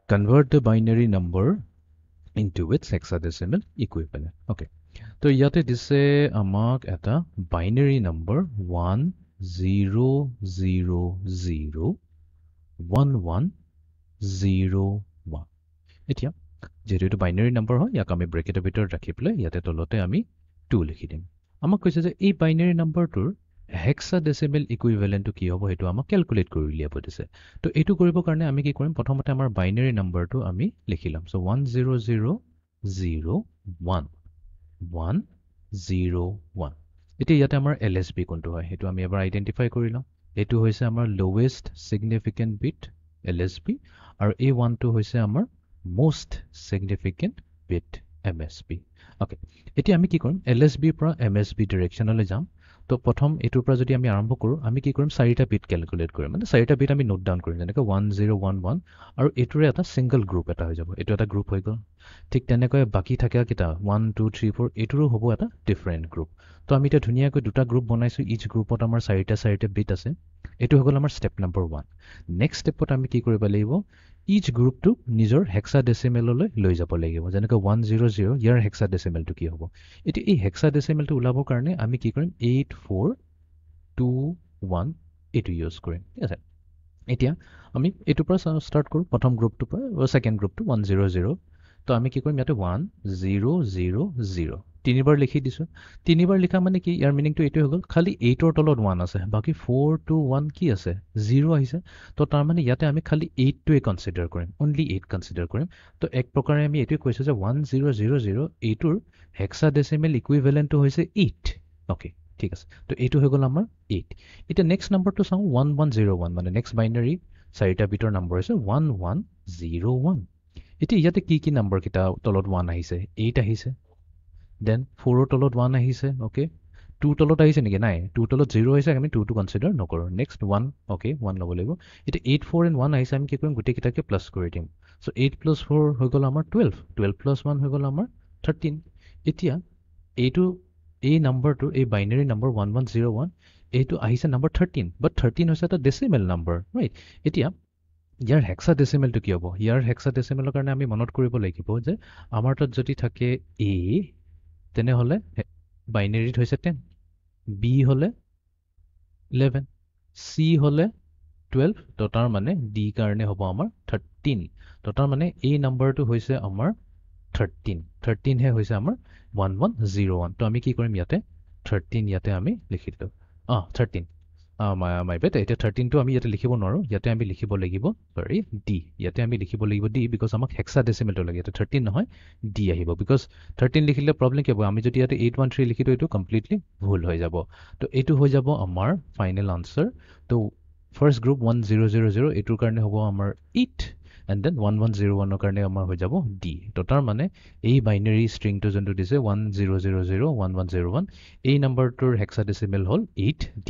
convert the binary number into its hexadecimal equivalent. Okay. তো ইয়াতে দিছে আমাক এটা binary number 10001101 এতিয়া যেহেতু এটো binary number হয় ইয়াক আমি ব্ৰেকেটৰ ভিতৰত ৰাখি পেলাই ইয়াতে তলতে আমি 2 লিখি দিম আমাক কৈছে যে এই binary numberটোৰ hexadecimal equivalent কি হ'ব হেতু আমাক ক্যালকুলেট কৰি উলিয়াব দিছে তো এটো কৰিব কাৰণে আমি কি কৰিম প্ৰথমতে আমাৰ binary numberটো আমি লিখি লম সো 10001 101 এতিয়া ইয়াতে আমাৰ LSB কোনটো হয় হেতু আমি এবাৰ আইডেন্টিফাই কৰি লম এটো হৈছে আমাৰ lowest significant bit LSB আৰু এই 1 টো হৈছে আমাৰ most significant bit MSB okay এতিয়া আমি কি কৰিম LSB পৰা MSB directionলৈ যাম তো প্ৰথম এটোৰ পৰা যদি আমি আৰম্ভ কৰো আমি কি কৰিম চাৰিটা বিট ক্যালকুলেট কৰিম মানে চাৰিটা বিট আমি নোট ডাউন কৰিম যেনেকৈ 1011 আৰু এটোৰে এটা সিঙ্গেল গ্ৰুপ এটা হৈ যাব এটো এটা গ্ৰুপ হৈ গল ঠিক তেনেকৈ বাকি থাকে কিটা 1 2 3 4 এটোৰো হ'ব এটা ডিফাৰেন্ট গ্ৰুপ তো আমি এটা ধুনিয়াকৈ দুটা গ্ৰুপ বনাইছো ইচ গ্ৰুপত আমাৰ চাৰিটা বিট আছে এটো হৈ গল আমাৰ স্টেপ নম্বৰ 1 নেক্সট স্টেপত আমি কি কৰিব লাগিব ইচ গ্ৰুপটো নিজৰ হেক্সাডেসিমেললৈ লৈ যাব লাগিব যেনেকৈ 100 ইয়াৰ হেক্সাডেসিমেলটো কি হ'ব এটি এই হেক্সাডেসিমেলটো উলাবৰ কাৰণে আমি কি কৰিম 8421 এটো ইউজ কৰিম ঠিক আছে এতিয়া আমি এটো পৰা স্টাৰ্ট কৰো প্ৰথম গ্ৰুপটো পৰা সেকেন্ড গ্ৰুপটো 100 তো আমি কি কৰিম ইয়াতে 1000 তিনিবাৰ লিখি দিছো তিনিবাৰ লিখা মানে কি ইয়াৰ মিনিংটো এটো হৈ গল খালি 8 ৰ তলত 1 আছে বাকি 4 to 1 কি আছে 0 আহিছে তো তাৰ মানে ইয়াতে আমি খালি 8 টোৱে কনসিডাৰ কৰিম অনলি 8 কনসিডাৰ কৰিম তো এক প্ৰকাৰে আমি এটো কৈছো যে 1000 এইটোৰ হেক্সাডেসিমেল ইকুইভ্যালেন্টটো হৈছে 8 ওকে ঠিক আছে তো এটো হৈ গল আমাৰ 8 এটা নেক্সট নাম্বাৰটো চাও 1101 মানে নেক্সট বাইনাৰি চাৰিটা বিটৰ নম্বৰ হৈছে 1101 এতিয়া ইয়াতে কি নম্বৰ কিটা তলত 1 আহিছে 8 আহিছে then 4 ৰ তলত 1 আহিছে ওকে 2 তলত আহিছে নেকি নাই 2 তলত 0 আহিছে আমি 2 টো কনসিডাৰ নকৰো নেক্সট 1 ওকে 1 লব লাগিব এটা 8 4 and 1 আহিছে আমি কি কৰিম গুটে কিটাকে প্লাস কৰি দিম সো 8 plus 4 হৈ গল আমাৰ 12 12 plus 1 হৈ গল আমাৰ 13 এতিয়া এইটো এই নম্বৰটো এই বাইনাৰি নম্বৰ 1101 এইটো আহিছে নম্বৰ 13 বাট 13 হৈছে এটা ডেসিমেল নম্বৰ ৰাইট এতিয়া ইয়াৰ হেক্সাডেসিমেলটো কি হ'ব ইয়াৰ হেক্সাডেসিমেলৰ কাৰণে আমি মনত কৰিব লাগিব যে আমাৰ তাত যদি থাকে a তেনে হলে বাইনাৰিত হৈছে 10 b হলে 11 c হলে 12 তো তাৰ মানে d কাৰণে হ'ব আমাৰ 13 তো তাৰ মানে এই নম্বৰটো হৈছে আমাৰ 13 হে হৈছে আমাৰ 1101 তো আমি কি কৰিম ইয়াতে 13 ইয়াতে আমি লিখি দিলো 13 my bad এটা 13 টো আমি ইয়াতে লিখিব নোৱাৰো ইয়াতে আমি লিখিব লাগিব সৰি d ইয়াতে আমি লিখিব লাগিব d because আমাক হেক্সাডেসিমেলটো লাগে এটা 13 নহয় d আহিব because 13 লিখিলে প্ৰবলেম কি হ'ব আমি যদি ইয়াতে 813 লিখি দিও এটো কমপ্লিটলি ভুল হৈ যাব তো এটো হৈ যাব আমাৰ ফাইনাল আনসাৰ তো ফাৰ্স্ট গ্ৰুপ 1000 এটোৰ কাৰণে হ'ব আমাৰ 8 and then 1101 কাৰণে আমাৰ হৈ যাব d তো তাৰ মানে এই বাইনাৰি ষ্ট্ৰিংটো যোনটো দিছে 10001101 এই নম্বৰটোৰ হেক্সাডেসিমেল হল 8d